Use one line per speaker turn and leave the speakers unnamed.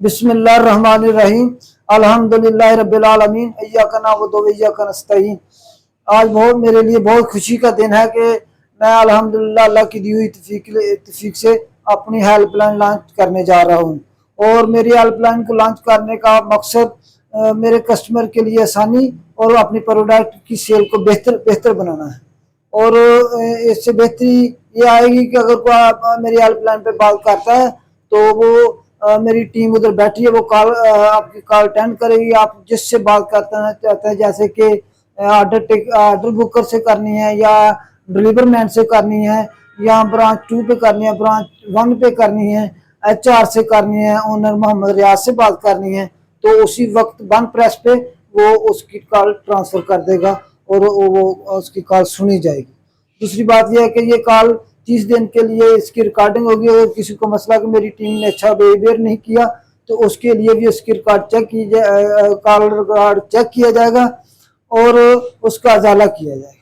बिस्मिल्लाहिर्रहमानिर्रहीम अल्हम्दुलिल्लाहि रब्बिल आलमीन इय्याका नअबुदु व इय्याका नस्तईन। आज मेरे लिए बहुत खुशी का दिन है कि मैं अल्हम्दुलिल्लाह अल्लाह की दी हुई तौफीक से अपनी हेल्पलाइन लॉन्च करने जा रहा हूँ। और मेरी हेल्पलाइन को लॉन्च करने का मकसद मेरे कस्टमर के लिए आसानी और अपनी प्रोडक्ट की सेल को बेहतर बनाना है। और इससे बेहतरी ये आएगी कि अगर कोई मेरी हेल्पलाइन पे बात करता है तो वो मेरी टीम उधर बैठी है, वो आपकी कॉल अटेंड करेगी। आप जिससे बात करना चाहते हैं, जैसे कि ऑर्डर बुकर से करनी है या डिलीवर मैन से करनी है या ब्रांच 2 पे करनी है, ब्रांच 1 पे करनी है, HR से करनी है, ओनर मोहम्मद रियाज से बात करनी है, तो उसी वक्त 1 प्रेस पे वो उसकी कॉल ट्रांसफ़र कर देगा और वो उसकी कॉल सुनी जाएगी। दूसरी बात यह है कि ये कॉल 30 दिन के लिए इसकी रिकॉर्डिंग होगी। अगर किसी को मसला कि मेरी टीम ने अच्छा बिहेवियर नहीं किया तो उसके लिए भी उसकी रिकॉर्ड चेक की जाए, कॉल रिकॉर्ड चेक किया जाएगा और उसका अजाला किया जाएगा।